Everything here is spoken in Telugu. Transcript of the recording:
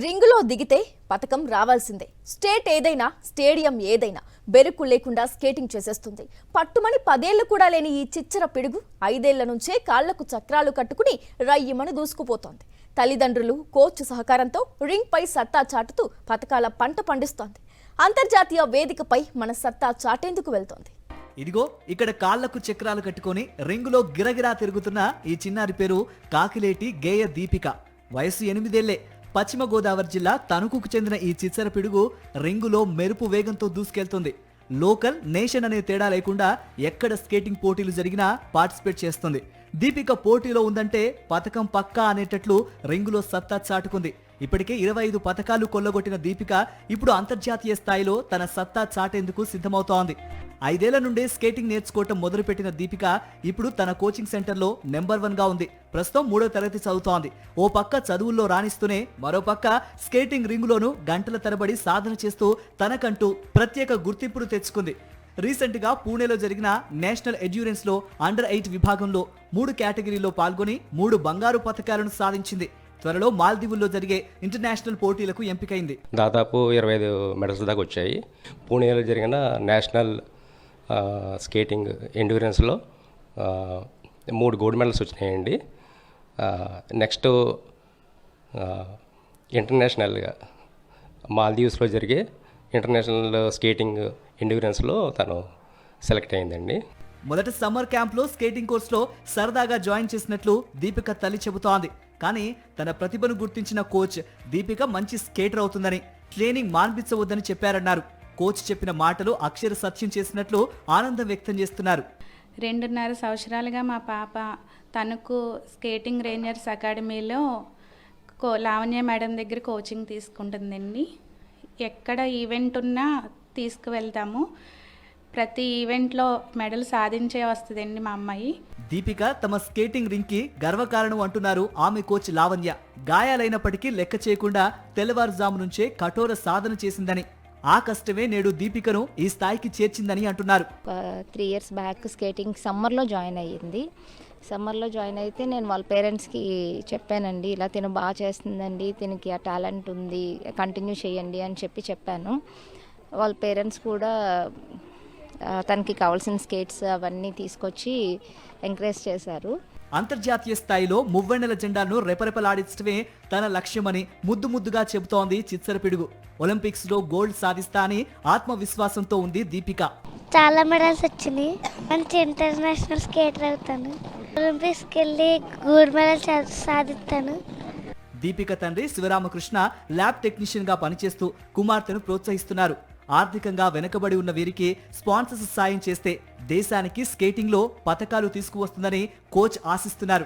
రింగులో దిగితే పతకం రావాల్సిందే. స్టేట్ ఏదైనా స్టేడియం ఏదైనా బెరుకు లేకుండా స్కేటింగ్ చేసేస్తుంది. పట్టుమని 10 ఏళ్లు కూడా లేని ఈ చిచ్చర పిడుగు 5 ఏళ్ల నుంచే కాళ్లకు చక్రాలు కట్టుకుని రయ్యమని దూసుకుపోతోంది. తల్లిదండ్రులు, కోచ్ సహకారంతో రింగ్ పై సత్తా చాటుతూ పతకాల పంట పండిస్తోంది. అంతర్జాతీయ వేదికపై మన సత్తా చాటేందుకు వెళ్తోంది. ఇదిగో ఇక్కడ కాళ్లకు చక్రాలు కట్టుకొని రింగులో గిరగిరా తిరుగుతున్న ఈ చిన్నారి పేరు కాకిలేటి గేయ దీపిక. వయసు 8 ఏళ్లే. పశ్చిమ గోదావరి జిల్లా తణుకుకు చెందిన ఈ చిచ్చర పిడుగు రింగులో మెరుపు వేగంతో దూసుకెళ్తుంది. లోకల్, నేషన్ అనే తేడా లేకుండా ఎక్కడ స్కేటింగ్ పోటీలు జరిగినా పార్టిసిపేట్ చేస్తుంది. దీపిక పోటీలో ఉందంటే పతకం పక్కా అనేటట్లు రింగులో సత్తా చాటుకుంది. ఇప్పటికే 25 పతకాలు కొల్లగొట్టిన దీపిక ఇప్పుడు అంతర్జాతీయ స్థాయిలో తన సత్తా చాటేందుకు సిద్ధమవుతోంది. 5 ఏళ్ల నుండే స్కేటింగ్ నేర్చుకోవటం మొదలుపెట్టిన దీపిక ఇప్పుడు తన కోచింగ్ సెంటర్లో నెంబర్ 1గా ఉంది. ప్రస్తుతం 3వ తరగతి చదువుతోంది. ఓ పక్క చదువుల్లో రాణిస్తూనే మరో పక్క స్కేటింగ్ రింగులోనూ గంటల తరబడి సాధన చేస్తూ తనకంటూ ప్రత్యేక గుర్తింపును తెచ్చుకుంది. రీసెంట్ గా పూణేలో జరిగిన నేషనల్ ఎండ్యూరెన్స్ లో అండర్-8 విభాగంలో 3 కేటగిరీలో పాల్గొని 3 బంగారు పతకాలను సాధించింది. త్వరలో మాల్దీవుల్లో జరిగే ఇంటర్నేషనల్ పోటీలకు ఎంపికైంది. దాదాపు 25 మెడల్స్ దాకా వచ్చాయి. పూణేలో జరిగిన నేషనల్ స్కేటింగ్ ఎండ్యూరెన్స్లో 3 గోల్డ్ మెడల్స్ వచ్చినాయండి. నెక్స్ట్ ఇంటర్నేషనల్గా మాల్దీవ్స్లో జరిగే ఇంటర్నేషనల్ స్కేటింగ్ ఎండ్యూరెన్స్లో తను సెలెక్ట్ అయిందండి. మొదట సమ్మర్ క్యాంప్లో స్కేటింగ్ కోర్సులో సరదాగా జాయిన్ చేసినట్లు దీపిక తల్లి చెబుతోంది. కానీ తన ప్రతిభను గుర్తించిన కోచ్ దీపిక మంచి స్కేటర్ అవుతుందని, ట్రైనింగ్ మాన్పించవద్దని చెప్పారన్నారు. కోచ్ చెప్పిన మాటలు అక్షర సత్యం చేసినట్లు ఆనందం వ్యక్తం చేస్తున్నారు. 2.5 సంవత్సరాలుగా మా పాప తనకు స్కేటింగ్ రేంజర్స్ అకాడమీలో లావణ్య మేడం దగ్గర కోచింగ్ తీసుకుంటుందండి. ఎక్కడ ఈవెంట్ ఉన్నా తీసుకువెళ్తాము. ప్రతి ఈవెంట్లో మెడల్ సాధించే వస్తుందండి మా అమ్మాయి. దీపిక తమ స్కేటింగ్ రింగ్ కి గర్వకారణం అంటున్నారు ఆమె కోచ్ లావణ్య. గాయాలైనప్పటికీ లెక్క చేయకుండా తెల్లవారుజాము నుంచే కఠోర సాధన చేసిందని, ఆ కష్టమే నేడు దీపికను ఈ స్థాయికి చేర్చిందని అంటున్నారు. 3 ఇయర్స్ బ్యాక్ స్కేటింగ్ సమ్మర్లో జాయిన్ అయ్యింది. సమ్మర్లో జాయిన్ అయితే నేను వాళ్ళ పేరెంట్స్కి చెప్పానండి, ఇలా తిను బాగా చేస్తుందండి, తినకి ఆ టాలెంట్ ఉంది, కంటిన్యూ చేయండి అని చెప్పాను. వాళ్ళ పేరెంట్స్ కూడా తనకి కావాల్సిన స్కేట్స్ అవన్నీ తీసుకొచ్చి ఎంకరేజ్ చేశారు. అంతర్జాతీయ స్థాయిలో మువ్వన్నెల జెండాను రెపరెపలాడించడమే తన లక్ష్యమని ముద్దుగా చెబుతోంది చిచ్చర పిడుగు. ఒలింపిక్స్ లో గోల్డ్ సాధిస్తా అని ఆత్మవిశ్వాసంతో ఉంది దీపిక. చాలా మెడల్స్ వచ్చినాయి. మంచి ఇంటర్నేషనల్ స్కేటర్ అవుతాను. ఒలింపిక్స్కి వెళ్ళి గోల్డ్ మెడల్ సాధిస్తాను. దీపిక తండ్రి శివరామకృష్ణ ల్యాబ్ టెక్నీషియన్ గా పనిచేస్తూ కుమార్తెను ప్రోత్సహిస్తున్నారు. ఆర్థికంగా వెనుకబడి ఉన్న వీరికి స్పాన్సర్స్ సాయం చేస్తే దేశానికి స్కేటింగ్ లో పతకాలు తీసుకువస్తుందని కోచ్ ఆశిస్తున్నారు.